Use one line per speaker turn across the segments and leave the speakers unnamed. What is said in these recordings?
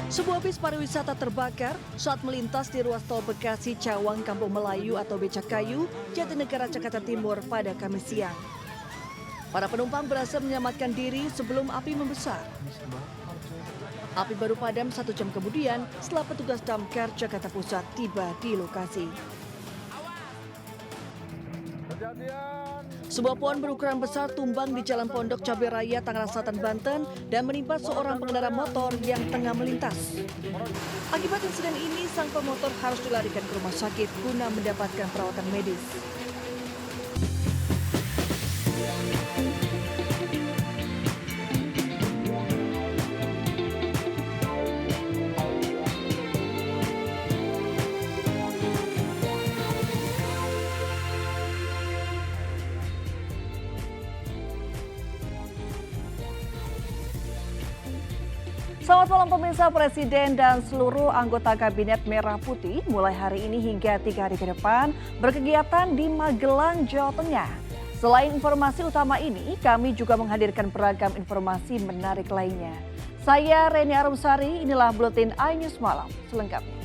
Sebuah bis pariwisata terbakar saat melintas di ruas tol Bekasi Cawang Kampung Melayu atau Becakayu, Jatinegara, Jakarta Timur pada Kamis siang. Para penumpang berhasil menyelamatkan diri sebelum api membesar. Api baru padam 1 jam kemudian setelah petugas damkar Jakarta Pusat tiba di lokasi. Sebuah pohon berukuran besar tumbang di Jalan Pondok Cabai Raya, Tangerang Selatan, Banten dan menimpa seorang pengendara motor yang tengah melintas. Akibat insiden ini, sang pemotor harus dilarikan ke rumah sakit guna mendapatkan perawatan medis. Selamat malam pemirsa. Presiden dan seluruh anggota Kabinet Merah Putih mulai hari ini hingga 3 hari ke depan berkegiatan di Magelang, Jawa Tengah. Selain informasi utama ini, kami juga menghadirkan beragam informasi menarik lainnya. Saya Reni Arumsari, inilah Buletin iNews Malam selengkapnya.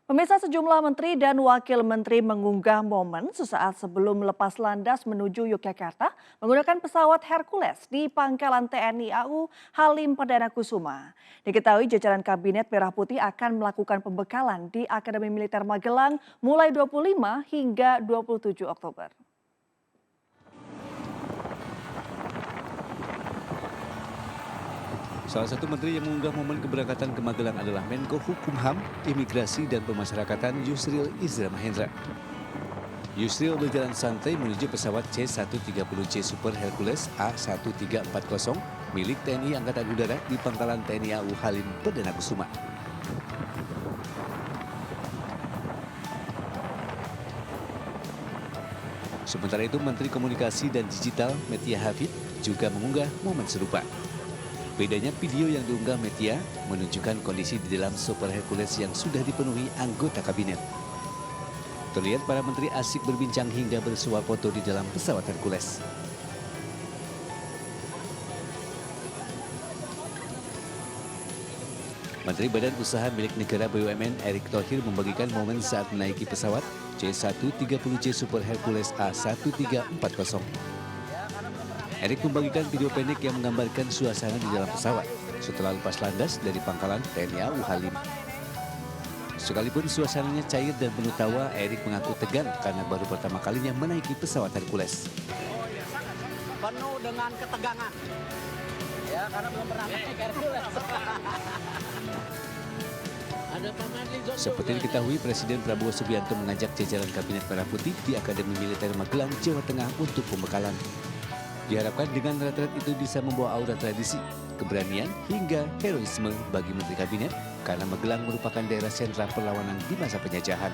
Pemirsa, sejumlah menteri dan wakil menteri mengunggah momen sesaat sebelum melepas landas menuju Yogyakarta menggunakan pesawat Hercules di Pangkalan TNI AU Halim Perdana Kusuma. Diketahui jajaran Kabinet Merah Putih akan melakukan pembekalan di Akademi Militer Magelang mulai 25 hingga 27 Oktober.
Salah satu menteri yang mengunggah momen keberangkatan ke Magelang adalah Menko Hukumham, Imigrasi dan Pemasyarakatan Yusril Iza Mahendra. Yusril berjalan santai menuju pesawat C-130J Super Hercules A1340 milik TNI Angkatan Udara di Pangkalan TNI AU Halim Perdana Kusuma. Sementara itu, Menteri Komunikasi dan Digital Metia Hafid juga mengunggah momen serupa. Bedanya video yang diunggah Metia menunjukkan kondisi di dalam Super Hercules yang sudah dipenuhi anggota kabinet. Terlihat para menteri asik berbincang hingga bersuah foto di dalam pesawat Hercules. Menteri Badan Usaha milik negara BUMN Erick Thohir membagikan momen saat menaiki pesawat C-130J Super Hercules A1340. Erick membagikan video pendek yang menggambarkan suasana di dalam pesawat setelah lepas landas dari Pangkalan TNI AU Halim. Sekalipun suasananya cair dan penuh tawa, Erick mengaku tegang karena baru pertama kalinya menaiki pesawat Hercules.
Penuh dengan ketegangan, ya karena belum pernah naik Hercules.
Seperti diketahui, Presiden Prabowo Subianto mengajak jajaran Kabinet Merah Putih di Akademi Militer Magelang, Jawa Tengah untuk pembekalan. Diharapkan dengan retret itu bisa membawa aura tradisi, keberanian hingga heroisme bagi Menteri Kabinet karena Magelang merupakan daerah sentra perlawanan di masa penjajahan.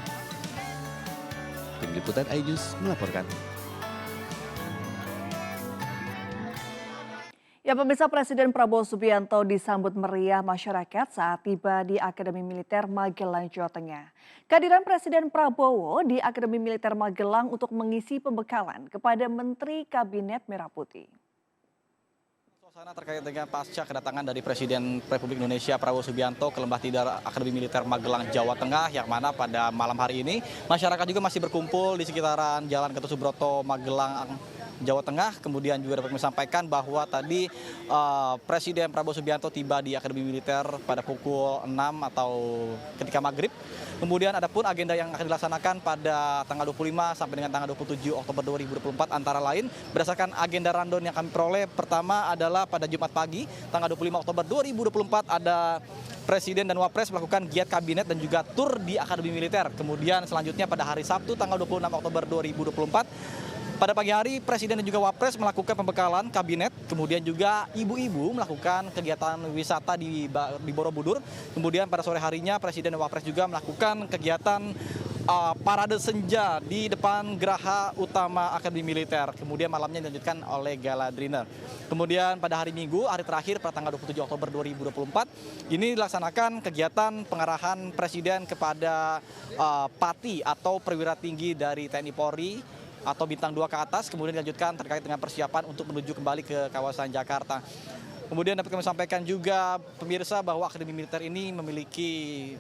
Tim Liputan iNews melaporkan.
Ya pemirsa, Presiden Prabowo Subianto disambut meriah masyarakat saat tiba di Akademi Militer Magelang, Jawa Tengah. Kehadiran Presiden Prabowo di Akademi Militer Magelang untuk mengisi pembekalan kepada Menteri Kabinet Merah Putih.
Suasana terkait dengan pasca kedatangan dari Presiden Republik Indonesia Prabowo Subianto ke Lembah Tidar Akademi Militer Magelang, Jawa Tengah, yang mana pada malam hari ini masyarakat juga masih berkumpul di sekitaran Jalan Gatot Subroto, Magelang, Jawa Tengah. Kemudian juga dapat kami sampaikan bahwa tadi Presiden Prabowo Subianto tiba di Akademi Militer pada pukul 6 atau ketika maghrib. Kemudian ada pun agenda yang akan dilaksanakan pada tanggal 25 sampai dengan tanggal 27 Oktober 2024 antara lain berdasarkan agenda rundown yang kami peroleh. Pertama adalah pada Jumat pagi tanggal 25 Oktober 2024 ada Presiden dan Wapres melakukan giat kabinet dan juga tur di Akademi Militer. Kemudian selanjutnya pada hari Sabtu tanggal 26 Oktober 2024 pada pagi hari, Presiden dan juga Wapres melakukan pembekalan kabinet, kemudian juga ibu-ibu melakukan kegiatan wisata di Borobudur. Kemudian pada sore harinya, Presiden dan Wapres juga melakukan kegiatan parade senja di depan Geraha Utama Akademi Militer. Kemudian malamnya dilanjutkan oleh gala dinner. Kemudian pada hari Minggu, hari terakhir pada tanggal 27 Oktober 2024, ini dilaksanakan kegiatan pengarahan Presiden kepada Pati atau perwira tinggi dari TNI Polri atau bintang 2 ke atas, kemudian dilanjutkan terkait dengan persiapan untuk menuju kembali ke kawasan Jakarta. Kemudian dapat kami sampaikan juga pemirsa bahwa Akademi Militer ini memiliki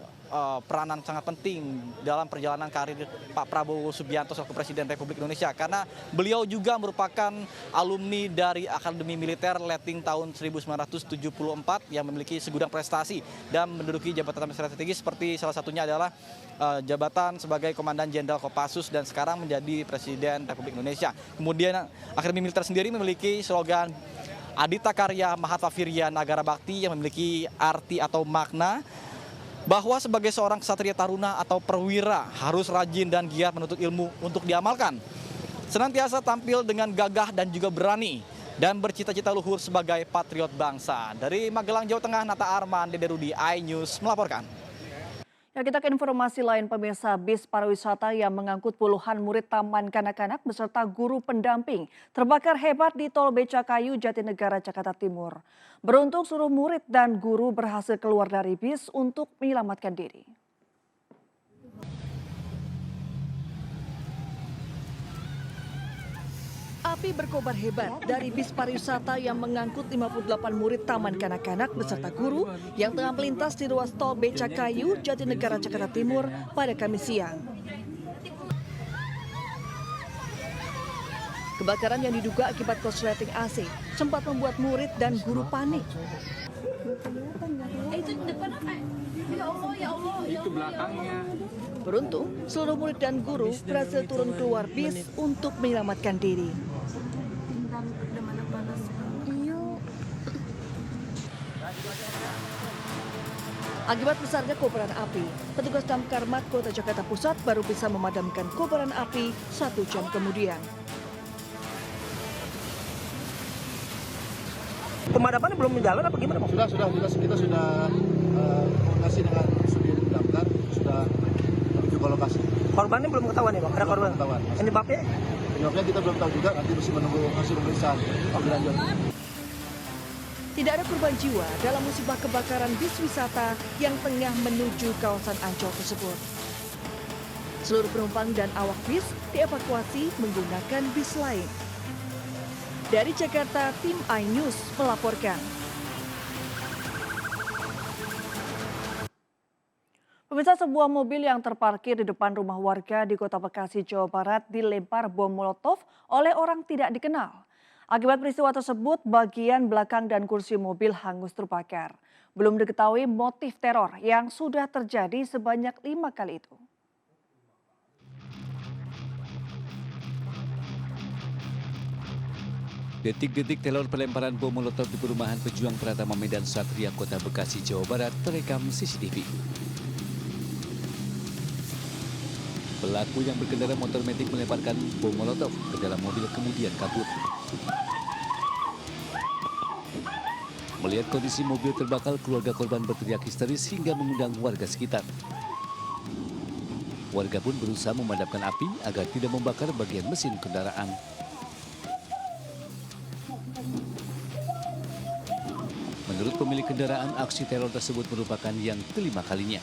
peranan sangat penting dalam perjalanan karir Pak Prabowo Subianto selaku Presiden Republik Indonesia, karena beliau juga merupakan alumni dari Akademi Militer Letting tahun 1974 yang memiliki segudang prestasi dan menduduki jabatan strategis seperti salah satunya adalah jabatan sebagai Komandan Jenderal Kopassus dan sekarang menjadi Presiden Republik Indonesia. Kemudian Akademi Militer sendiri memiliki slogan Adita Karya Mahatma Virya Nagara Bakti yang memiliki arti atau makna bahwa sebagai seorang ksatria taruna atau perwira harus rajin dan giat menuntut ilmu untuk diamalkan. Senantiasa tampil dengan gagah dan juga berani dan bercita-cita luhur sebagai patriot bangsa. Dari Magelang, Jawa Tengah, Nata Arman, Dede Rudi, iNews melaporkan.
Ya, kita ke informasi lain pemirsa. Bis pariwisata yang mengangkut puluhan murid taman kanak-kanak beserta guru pendamping terbakar hebat di Tol Becakayu, Jatinegara, Jakarta Timur. Beruntung seluruh murid dan guru berhasil keluar dari bis untuk menyelamatkan diri. Api berkobar hebat dari bis pariwisata yang mengangkut 58 murid taman kanak-kanak beserta guru yang tengah melintas di ruas tol Becakayu, Jatinegara, Jakarta Timur pada Kamis siang. Kebakaran yang diduga akibat korsleting AC sempat membuat murid dan guru panik.
Itu depan apa? Ya Allah, ya Allah, ya
Itu belakangnya.
Beruntung, seluruh murid dan guru berhasil turun keluar bis untuk menyelamatkan diri. Akibat besarnya kobaran api, petugas damkar Kota Jakarta Pusat baru bisa memadamkan kobaran api 1 jam kemudian.
Pemadaman belum jalan apa gimana, Bang?
Sudah, kita sudah koordinasi dengan Sudin Damkar, sudah menuju ke lokasi.
Korbannya belum ketahuan ya, Bang? Ada korban?
Ketahuan.
Penyebabnya?
Penyebabnya kita belum tahu juga, nanti mesti menunggu hasil pemeriksaan lebih lanjut.
Tidak ada korban jiwa dalam musibah kebakaran bis wisata yang tengah menuju kawasan Ancol tersebut. Seluruh penumpang dan awak bis dievakuasi menggunakan bis lain. Dari Jakarta, tim iNews melaporkan. Pemirsa, sebuah mobil yang terparkir di depan rumah warga di Kota Bekasi, Jawa Barat dilempar bom molotov oleh orang tidak dikenal. Akibat peristiwa tersebut, bagian belakang dan kursi mobil hangus terbakar. Belum diketahui motif teror yang sudah terjadi sebanyak 5 kali itu.
Detik-detik teror pelemparan bom molotov di perumahan Pejuang Pratama Medan Satria, Kota Bekasi, Jawa Barat terekam CCTV. Pelaku yang berkendara motor metik melemparkan bom molotov ke dalam mobil kemudian kabur. Melihat kondisi mobil terbakar, keluarga korban berteriak histeris hingga mengundang warga sekitar. Warga pun berusaha memadamkan api agar tidak membakar bagian mesin kendaraan. Menurut pemilik kendaraan, aksi teror tersebut merupakan yang kelima kalinya.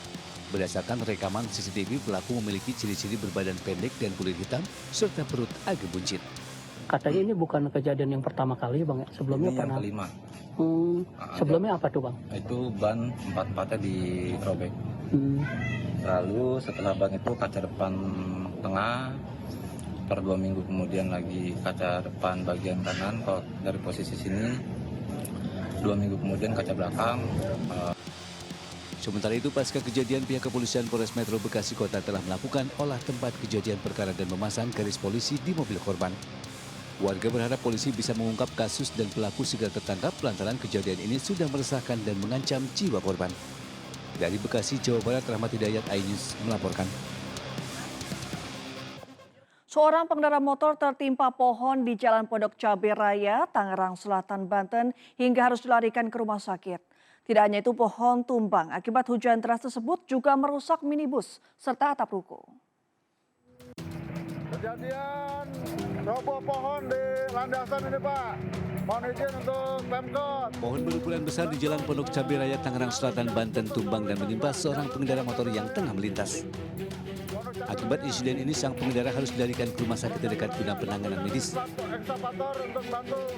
Berdasarkan rekaman CCTV, pelaku memiliki ciri-ciri berbadan pendek dan kulit hitam, serta perut agak buncit.
Katanya ini bukan kejadian yang pertama kali, Bang. Sebelumnya
Ini
pernah.
yang kelima.
Sebelumnya apa tuh, Bang?
Itu ban 4-4-nya dirobek. Lalu setelah ban itu kaca depan tengah, per 2 minggu kemudian lagi kaca depan bagian kanan. Kalau dari posisi sini 2 minggu kemudian kaca belakang.
Sementara itu, pasca kejadian, pihak kepolisian Polres Metro Bekasi Kota telah melakukan olah tempat kejadian perkara dan memasang garis polisi di mobil korban. Warga berharap polisi bisa mengungkap kasus dan pelaku segera tertangkap lantaran kejadian ini sudah meresahkan dan mengancam jiwa korban. Dari Bekasi, Jawa Barat, Rahmat Hidayat, iNews melaporkan.
Seorang pengendara motor tertimpa pohon di Jalan Pondok Cabe Raya, Tangerang Selatan, Banten hingga harus dilarikan ke rumah sakit. Tidak hanya itu, pohon tumbang akibat hujan deras tersebut juga merusak minibus serta atap ruko.
Kejadian roboh pohon di landasan ini Pak. Mohon izin untuk Pemkot.
Pohon berukuran besar di Jalan Pondok Cabe Raya, Tangerang Selatan, Banten tumbang dan menimpa seorang pengendara motor yang tengah melintas. Akibat insiden ini, sang pengendara harus dilarikan ke rumah sakit terdekat guna penanganan medis.
Ekskavator untuk bantu.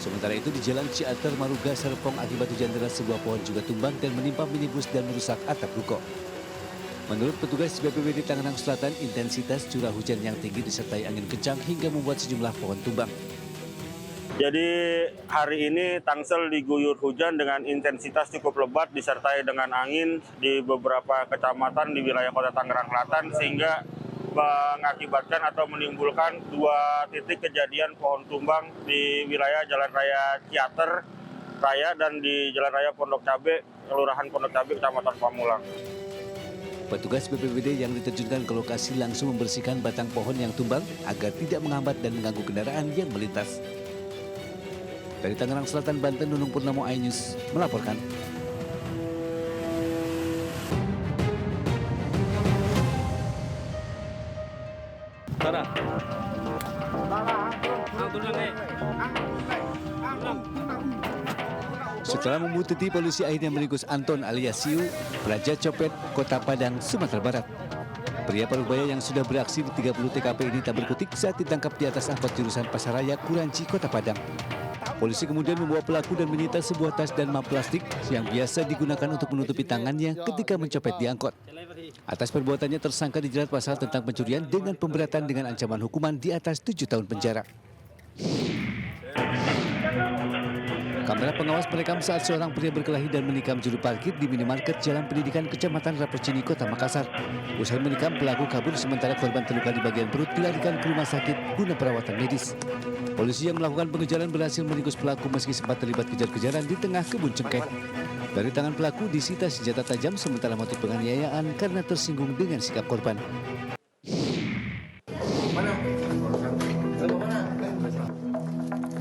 Sementara itu di Jalan Ciater Maruga, Serpong, akibat hujan deras sebuah pohon juga tumbang dan menimpa minibus dan merusak atap ruko. Menurut petugas BPBD Tangerang Selatan, intensitas curah hujan yang tinggi disertai angin kencang hingga membuat sejumlah pohon tumbang.
Jadi hari ini Tangsel diguyur hujan dengan intensitas cukup lebat disertai dengan angin di beberapa kecamatan di wilayah Kota Tangerang Selatan sehingga mengakibatkan atau menimbulkan 2 titik kejadian pohon tumbang di wilayah Jalan Raya Ciater Raya dan di Jalan Raya Pondok Cabe, Kelurahan Pondok Cabe, Kecamatan Pamulang.
Petugas BPBD yang diterjunkan ke lokasi langsung membersihkan batang pohon yang tumbang agar tidak menghambat dan mengganggu kendaraan yang melintas. Dari Tangerang Selatan, Banten, Nunung Purnomo, iNews melaporkan. Setelah membuntuti, polisi akhirnya meringkus Anton alias Siu, Raja Copet, Kota Padang, Sumatera Barat. Pria Parubaya yang sudah beraksi di 30 TKP ini tak berkutik saat ditangkap di atas angkot jurusan Pasaraya, Kuranci, Kota Padang. Polisi kemudian membawa pelaku dan menyita sebuah tas dan map plastik yang biasa digunakan untuk menutupi tangannya ketika mencopet di angkot. Atas perbuatannya, tersangka dijerat pasal tentang pencurian dengan pemberatan dengan ancaman hukuman di atas 7 tahun penjara. Kamera pengawas merekam saat seorang pria berkelahi dan menikam juru parkir di minimarket Jalan Pendidikan Kecamatan Rapocini, Kota Makassar. Usai menikam, pelaku kabur sementara korban terluka di bagian perut dilarikan ke rumah sakit guna perawatan medis. Polisi yang melakukan pengejaran berhasil meringkus pelaku meski sempat terlibat kejar-kejaran di tengah kebun cengkeh. Dari tangan pelaku disita senjata tajam sementara motif penganiayaan karena tersinggung dengan sikap korban.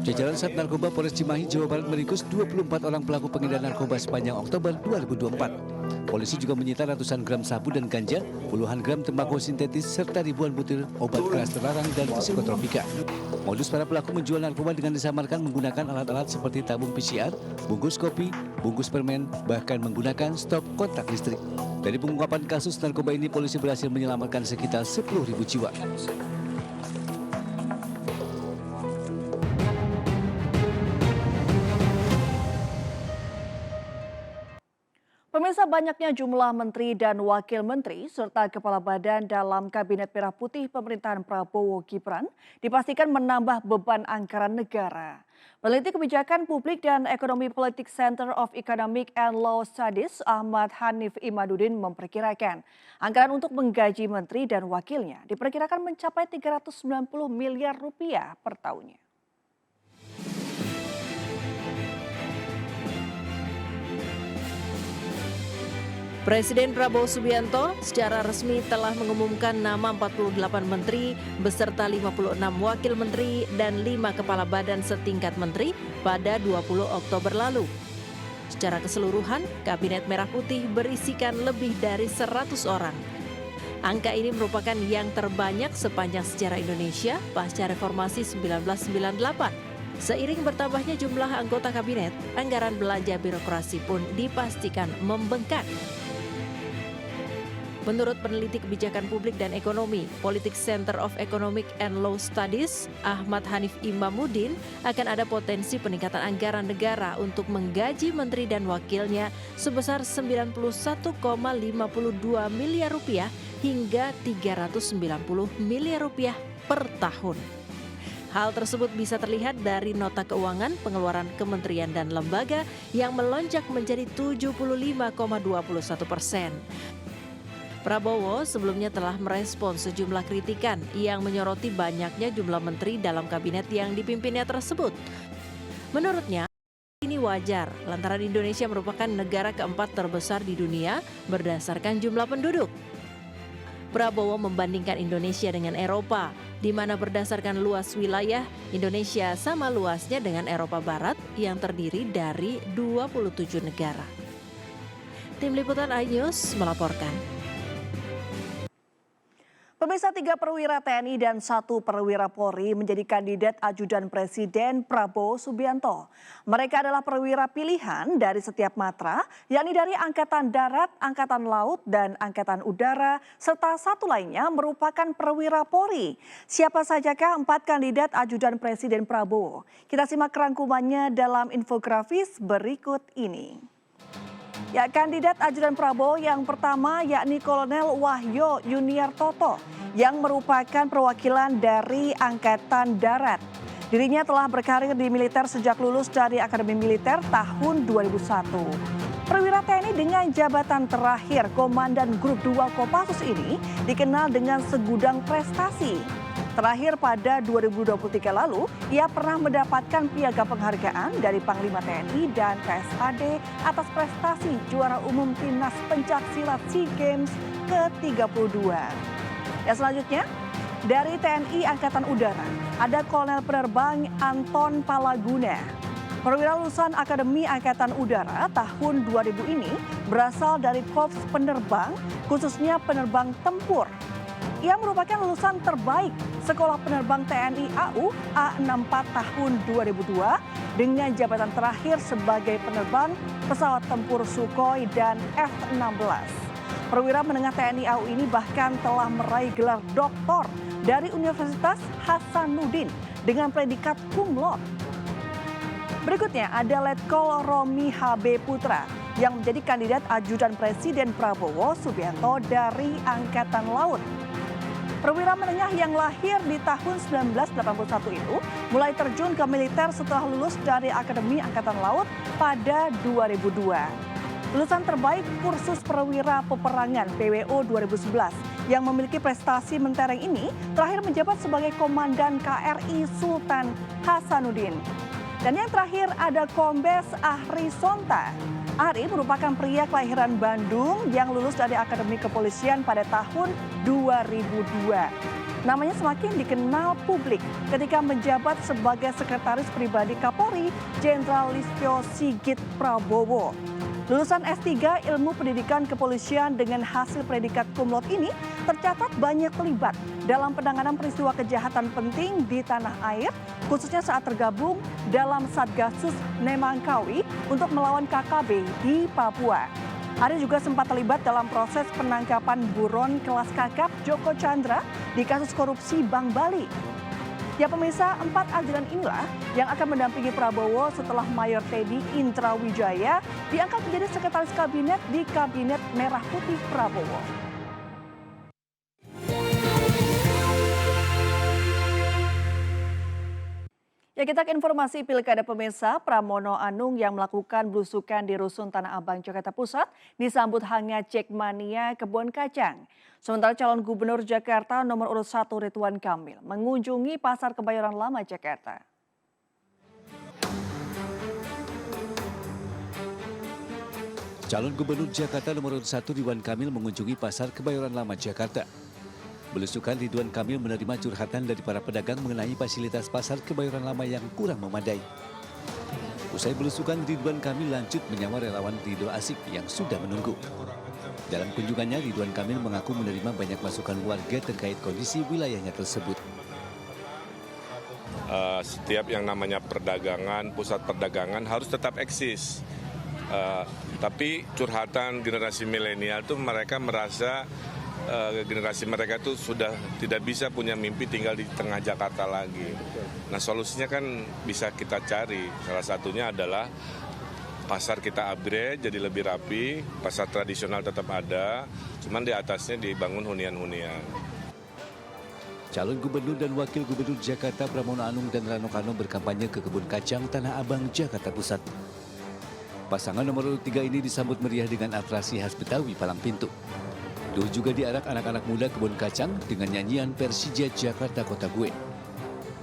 Jajaran Sat Narkoba Polres Cimahi, Jawa Barat meringkus 24 orang pelaku pengedar narkoba sepanjang Oktober 2024. Polisi juga menyita ratusan gram sabu dan ganja, puluhan gram tembakau sintetis, serta ribuan butir obat keras terlarang dan psikotropika. Modus para pelaku menjual narkoba dengan disamarkan menggunakan alat-alat seperti tabung PCR, bungkus kopi, bungkus permen, bahkan menggunakan stop kontak listrik. Dari pengungkapan kasus narkoba ini, polisi berhasil menyelamatkan sekitar 10.000 jiwa.
Pemirsa, banyaknya jumlah menteri dan wakil menteri serta kepala badan dalam Kabinet Merah Putih pemerintahan Prabowo Gibran dipastikan menambah beban anggaran negara. Peneliti Kebijakan Publik dan Ekonomi Politik Center of Economic and Law Studies Ahmad Hanif Imaduddin memperkirakan anggaran untuk menggaji menteri dan wakilnya diperkirakan mencapai 390 miliar rupiah per tahunnya.
Presiden Prabowo Subianto secara resmi telah mengumumkan nama 48 menteri beserta 56 wakil menteri dan 5 kepala badan setingkat menteri pada 20 Oktober lalu. Secara keseluruhan, Kabinet Merah Putih berisikan lebih dari 100 orang. Angka ini merupakan yang terbanyak sepanjang sejarah Indonesia pasca reformasi 1998. Seiring bertambahnya jumlah anggota kabinet, anggaran belanja birokrasi pun dipastikan membengkak. Menurut peneliti Kebijakan Publik dan Ekonomi, Politik Center of Economic and Law Studies, Ahmad Hanif Imaduddin, akan ada potensi peningkatan anggaran negara untuk menggaji menteri dan wakilnya sebesar 91,52 miliar rupiah hingga 390 miliar rupiah per tahun. Hal tersebut bisa terlihat dari nota keuangan pengeluaran kementerian dan lembaga yang melonjak menjadi 75,21%. Prabowo sebelumnya telah merespons sejumlah kritikan yang menyoroti banyaknya jumlah menteri dalam kabinet yang dipimpinnya tersebut. Menurutnya, ini wajar lantaran Indonesia merupakan negara keempat terbesar di dunia berdasarkan jumlah penduduk. Prabowo membandingkan Indonesia dengan Eropa, di mana berdasarkan luas wilayah, Indonesia sama luasnya dengan Eropa Barat yang terdiri dari 27 negara. Tim Liputan iNews melaporkan.
Pemirsa, 3 perwira TNI dan 1 perwira Polri menjadi kandidat ajudan Presiden Prabowo Subianto. Mereka adalah perwira pilihan dari setiap matra, yakni dari Angkatan Darat, Angkatan Laut, dan Angkatan Udara, serta 1 lainnya merupakan perwira Polri. Siapa sajakah 4 kandidat ajudan Presiden Prabowo? Kita simak rangkumannya dalam infografis berikut ini. Ya, kandidat ajudan Prabowo yang pertama yakni Kolonel Wahyo Yuniartoto yang merupakan perwakilan dari Angkatan Darat. Dirinya telah berkarir di militer sejak lulus dari Akademi Militer tahun 2001. Perwira TNI dengan jabatan terakhir Komandan Grup 2 Kopassus ini dikenal dengan segudang prestasi. Terakhir pada 2023 lalu, ia pernah mendapatkan piagam penghargaan dari Panglima TNI dan KSAD atas prestasi juara umum Timnas Pencaksilat SEA Games ke-32. Ya, selanjutnya, dari TNI Angkatan Udara, ada Kolonel Penerbang Anton Palaguna. Perwira lulusan Akademi Angkatan Udara tahun 2000 ini berasal dari Korps Penerbang, khususnya penerbang tempur. Ia merupakan lulusan terbaik Sekolah Penerbang TNI AU A64 tahun 2002 dengan jabatan terakhir sebagai penerbang pesawat tempur Sukhoi dan F-16. Perwira menengah TNI AU ini bahkan telah meraih gelar doktor dari Universitas Hasanuddin dengan predikat cum laude. Berikutnya ada Letkol Romi HB Putra yang menjadi kandidat ajudan Presiden Prabowo Subianto dari Angkatan Laut. Perwira menengah yang lahir di tahun 1981 itu mulai terjun ke militer setelah lulus dari Akademi Angkatan Laut pada 2002. Lulusan terbaik kursus perwira peperangan PWO 2011 yang memiliki prestasi mentereng ini terakhir menjabat sebagai Komandan KRI Sultan Hasanuddin. Dan yang terakhir ada Kombes Ahri Sonta. Ahri merupakan pria kelahiran Bandung yang lulus dari Akademi Kepolisian pada tahun 2002. Namanya semakin dikenal publik ketika menjabat sebagai Sekretaris Pribadi Kapolri Jenderal Listio Sigit Prabowo. Lulusan S3 Ilmu Pendidikan Kepolisian dengan hasil predikat cum laude ini tercatat banyak terlibat dalam penanganan peristiwa kejahatan penting di tanah air, khususnya saat tergabung dalam Satgasus Nemangkawi untuk melawan KKB di Papua. Ari juga sempat terlibat dalam proses penangkapan buron kelas kakap Joko Chandra di kasus korupsi Bank Bali. Ya pemirsa, 4 ajudan inilah yang akan mendampingi Prabowo setelah Mayor Teddy Indrawijaya diangkat menjadi Sekretaris Kabinet di Kabinet Merah Putih Prabowo. Ya, kita ke informasi pilkada pemirsa. Pramono Anung yang melakukan belusukan di Rusun Tanah Abang, Jakarta Pusat disambut hangat Jackmania Kebon Kacang. Sementara calon gubernur Jakarta nomor urut 1 Ridwan Kamil mengunjungi Pasar Kebayoran Lama Jakarta.
Calon gubernur Jakarta nomor urut 1 Ridwan Kamil mengunjungi Pasar Kebayoran Lama Jakarta. Belusukan Ridwan Kamil menerima curhatan dari para pedagang mengenai fasilitas Pasar Kebayoran Lama yang kurang memadai. Usai belusukan, Ridwan Kamil lanjut menyapa relawan Ridho Asik yang sudah menunggu. Dalam kunjungannya, Ridwan Kamil mengaku menerima banyak masukan warga terkait kondisi wilayahnya tersebut.
Setiap yang namanya perdagangan, pusat perdagangan harus tetap eksis. Tapi curhatan generasi milenial itu mereka merasa generasi mereka itu sudah tidak bisa punya mimpi tinggal di tengah Jakarta lagi. Nah, solusinya kan bisa kita cari. Salah satunya adalah pasar kita upgrade jadi lebih rapi, pasar tradisional tetap ada, cuman di atasnya dibangun hunian-hunian.
Calon gubernur dan wakil gubernur Jakarta Pramono Anung dan Rano Karno berkampanye ke Kebun Kacang Tanah Abang, Jakarta Pusat. Pasangan nomor urut 3 ini disambut meriah dengan atraksi khas Betawi Palang Pintu. Dul juga diarak anak-anak muda Kebun Kacang dengan nyanyian Persija Jakarta Kota Gue.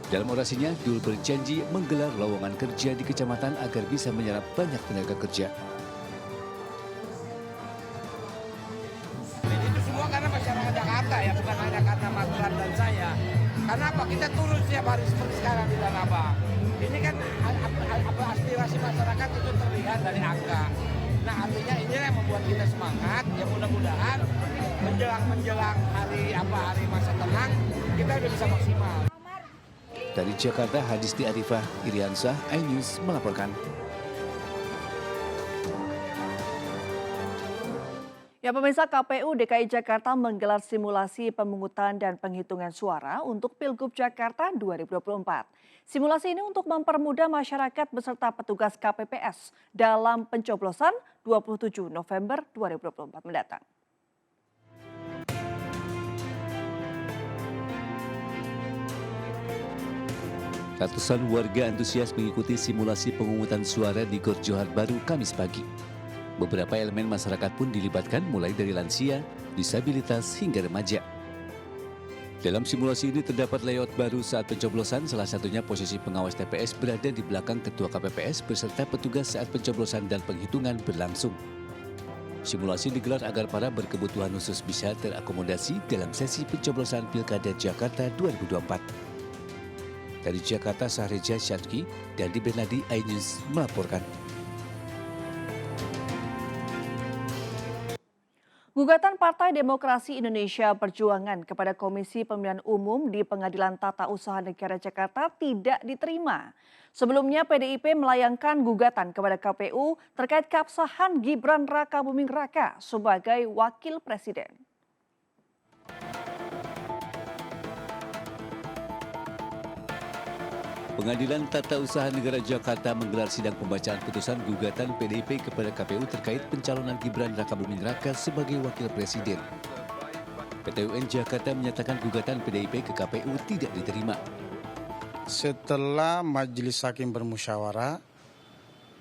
Dalam orasinya, Dul berjanji menggelar lowongan kerja di kecamatan agar bisa menyerap banyak tenaga kerja.
Itu semua karena masyarakat Jakarta ya, bukan hanya karena Mas Ridwan dan saya. Karena apa? Kita turun setiap hari seperti sekarang di Tanah Abang. Ini kan aspirasi masyarakat itu terlihat dari angka. Nah, artinya inilah yang membuat kita semangat, ya mudah-mudahan menjelang hari masa tenang kita udah bisa maksimal.
Dari Jakarta, Hadisti Arifah, Iriansah, iNews melaporkan.
Ya, pemirsa, KPU DKI Jakarta menggelar simulasi pemungutan dan penghitungan suara untuk Pilgub Jakarta 2024. Simulasi ini untuk mempermudah masyarakat beserta petugas KPPS dalam pencoblosan 27 November 2024 mendatang.
Ratusan warga antusias mengikuti simulasi pemungutan suara di Gor Johar Baru Kamis pagi. Beberapa elemen masyarakat pun dilibatkan mulai dari lansia, disabilitas hingga remaja. Dalam simulasi ini terdapat layout baru saat pencoblosan, salah satunya posisi pengawas TPS berada di belakang ketua KPPS beserta petugas saat pencoblosan dan penghitungan berlangsung. Simulasi digelar agar para berkebutuhan khusus bisa terakomodasi dalam sesi pencoblosan Pilkada Jakarta 2024. Dari Jakarta, Sahreja Syadki dan di Bernadi iNews melaporkan.
Gugatan Partai Demokrasi Indonesia Perjuangan kepada Komisi Pemilihan Umum di Pengadilan Tata Usaha Negara Jakarta tidak diterima. Sebelumnya PDIP melayangkan gugatan kepada KPU terkait keabsahan Gibran Rakabuming Raka sebagai Wakil Presiden.
Pengadilan Tata Usaha Negara Jakarta menggelar sidang pembacaan putusan gugatan PDIP kepada KPU terkait pencalonan Gibran Rakabuming Raka sebagai Wakil Presiden. PT UN Jakarta menyatakan gugatan PDIP ke KPU tidak diterima.
Setelah Majelis Hakim bermusyawarah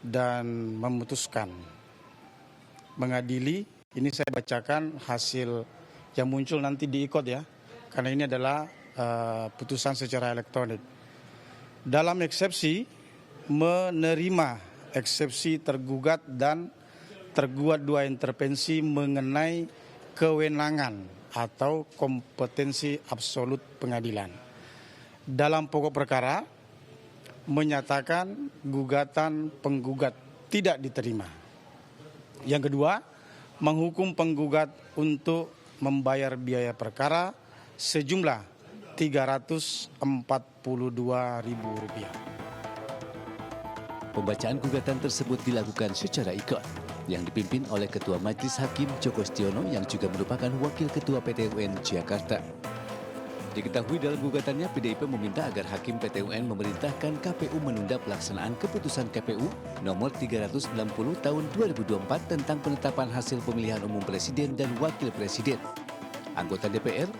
dan memutuskan mengadili, ini saya bacakan hasil yang muncul nanti di IKOT ya, karena ini adalah putusan secara elektronik. Dalam eksepsi, menerima eksepsi tergugat dan tergugat dua intervensi mengenai kewenangan atau kompetensi absolut pengadilan. Dalam pokok perkara, menyatakan gugatan penggugat tidak diterima. Yang kedua, menghukum penggugat untuk membayar biaya perkara sejumlah Rp342.000.
Pembacaan gugatan tersebut dilakukan secara ikut yang dipimpin oleh Ketua Majelis Hakim Joko Stiono yang juga merupakan Wakil Ketua PT UN Jakarta. Diketahui dalam gugatannya PDIP meminta agar Hakim PT UN memerintahkan KPU menunda pelaksanaan keputusan KPU nomor 360 tahun 2024 tentang penetapan hasil pemilihan umum Presiden dan Wakil Presiden, anggota DPR,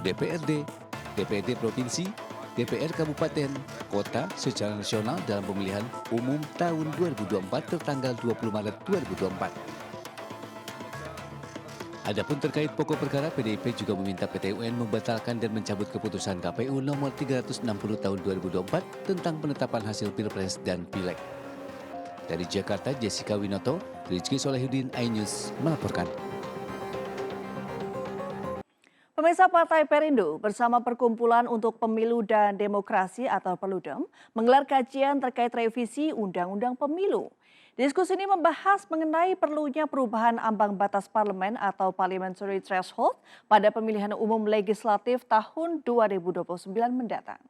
DPRD, DPRD Provinsi, DPR Kabupaten, Kota secara nasional dalam pemilihan umum tahun 2024 tertanggal 20 Maret 2024. Adapun terkait pokok perkara, PDIP juga meminta PT UN membatalkan dan mencabut keputusan KPU nomor 360 tahun 2024 tentang penetapan hasil Pilpres dan Pileg. Dari Jakarta, Jessica Winoto, Rizky Solehuddin, iNews melaporkan.
Pemirsa, Partai Perindo bersama Perkumpulan untuk Pemilu dan Demokrasi atau Perludem menggelar kajian terkait revisi Undang-Undang Pemilu. Diskusi ini membahas mengenai perlunya perubahan ambang batas parlemen atau parliamentary threshold pada pemilihan umum legislatif tahun 2029 mendatang.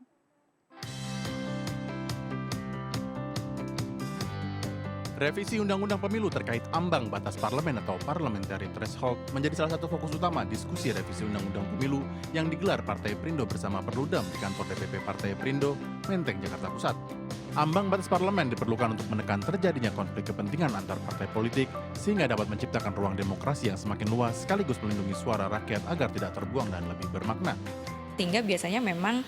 Revisi Undang-Undang Pemilu terkait ambang batas parlemen atau parliamentary threshold menjadi salah satu fokus utama diskusi revisi Undang-Undang Pemilu yang digelar Partai Perindo bersama Perludem di kantor DPP Partai Perindo, Menteng, Jakarta Pusat. Ambang batas parlemen diperlukan untuk menekan terjadinya konflik kepentingan antar partai politik sehingga dapat menciptakan ruang demokrasi yang semakin luas sekaligus melindungi suara rakyat agar tidak terbuang dan lebih bermakna.
Sehingga biasanya memang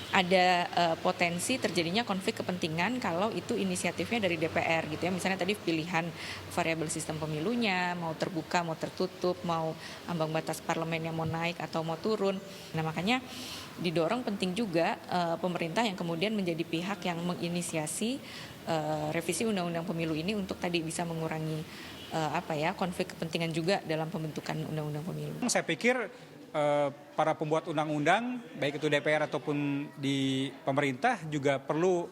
ada potensi terjadinya konflik kepentingan kalau itu inisiatifnya dari DPR gitu ya. Misalnya tadi pilihan variabel sistem pemilunya, mau terbuka, mau tertutup, mau ambang batas parlemen yang mau naik atau mau turun. Nah makanya didorong penting juga pemerintah yang kemudian menjadi pihak yang menginisiasi revisi Undang-Undang Pemilu ini untuk tadi bisa mengurangi konflik kepentingan juga dalam pembentukan Undang-Undang Pemilu.
Saya pikir para pembuat undang-undang, baik itu DPR ataupun di pemerintah juga perlu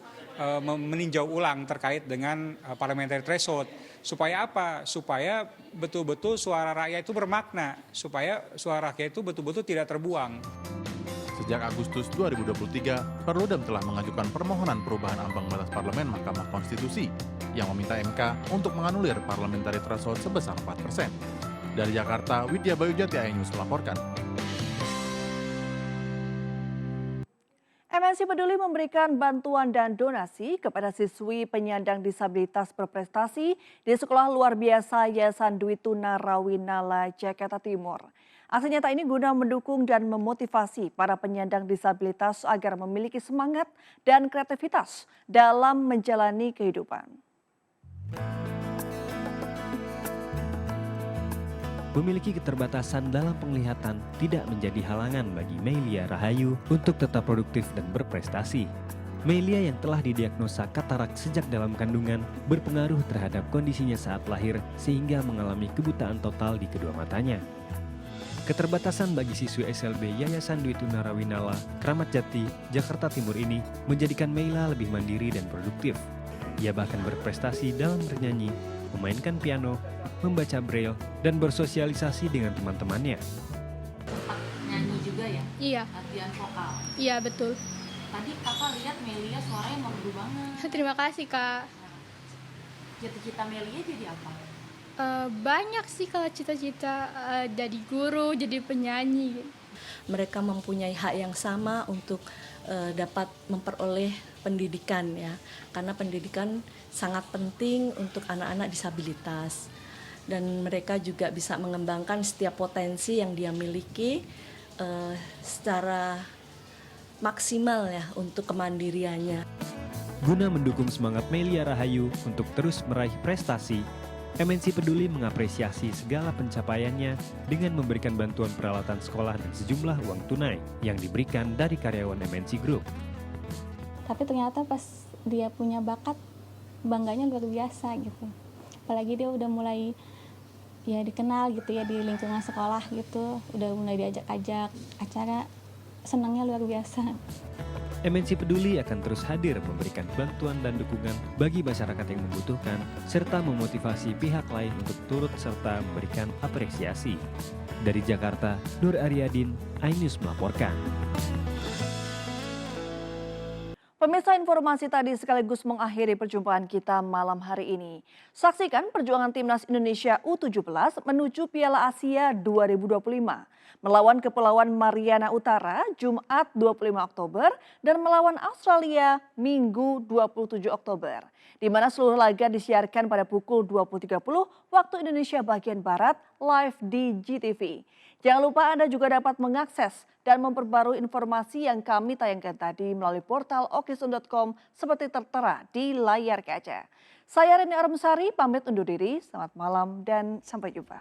meninjau ulang terkait dengan parliamentary threshold. Supaya apa? Supaya betul-betul suara rakyat itu bermakna, supaya suara rakyat itu betul-betul tidak terbuang.
Sejak Agustus 2023, Perludem telah mengajukan permohonan perubahan ambang batas parlemen Mahkamah Konstitusi yang meminta MK untuk menganulir parliamentary threshold sebesar 4%. Dari Jakarta, Widya Bayujati, iNews melaporkan.
MNC Peduli memberikan bantuan dan donasi kepada siswi penyandang disabilitas berprestasi di Sekolah Luar Biasa Yayasan Dwi Tunarawinala, Jakarta Timur. Aksi nyata ini guna mendukung dan memotivasi para penyandang disabilitas agar memiliki semangat dan kreativitas dalam menjalani kehidupan.
Memiliki keterbatasan dalam penglihatan tidak menjadi halangan bagi Melia Rahayu untuk tetap produktif dan berprestasi. Melia yang telah didiagnosa katarak sejak dalam kandungan berpengaruh terhadap kondisinya saat lahir sehingga mengalami kebutaan total di kedua matanya. Keterbatasan bagi siswi SLB Yayasan Dwi Tunarawinala, Kramat Jati, Jakarta Timur ini menjadikan Meila lebih mandiri dan produktif. Ia bahkan berprestasi dalam bernyanyi, memainkan piano, membaca braille, dan bersosialisasi dengan teman-temannya.
Nyanyi juga ya?
Iya.
Latihan vokal?
Iya, betul.
Tadi kakak lihat Melia suaranya merdu banget.
Terima kasih, Kak.
Cita-cita Melia jadi apa?
Banyak sih kalau cita-cita jadi guru, jadi penyanyi.
Mereka mempunyai hak yang sama untuk dapat memperoleh pendidikan ya, karena pendidikan sangat penting untuk anak-anak disabilitas dan mereka juga bisa mengembangkan setiap potensi yang dia miliki secara maksimal ya untuk kemandiriannya.
Guna mendukung semangat Melia Rahayu untuk terus meraih prestasi, MNC Peduli mengapresiasi segala pencapaiannya dengan memberikan bantuan peralatan sekolah dan sejumlah uang tunai yang diberikan dari karyawan MNC Group.
Tapi ternyata pas dia punya bakat, bangganya luar biasa gitu. Apalagi dia udah mulai ya dikenal gitu ya di lingkungan sekolah gitu, udah mulai diajak-ajak acara, senangnya luar biasa.
MNC Peduli akan terus hadir memberikan bantuan dan dukungan bagi masyarakat yang membutuhkan, serta memotivasi pihak lain untuk turut serta memberikan apresiasi. Dari Jakarta, Nur Aryadin, iNews melaporkan.
Pemirsa, informasi tadi sekaligus mengakhiri perjumpaan kita malam hari ini. Saksikan perjuangan Timnas Indonesia U17 menuju Piala Asia 2025. Melawan Kepulauan Mariana Utara Jumat 25 Oktober dan melawan Australia Minggu 27 Oktober. Di mana seluruh laga disiarkan pada pukul 20.30 waktu Indonesia bagian Barat live di GTV. Jangan lupa Anda juga dapat mengakses dan memperbarui informasi yang kami tayangkan tadi melalui portal okisun.com seperti tertera di layar kaca. Saya Reni Arumsari pamit undur diri, selamat malam dan sampai jumpa.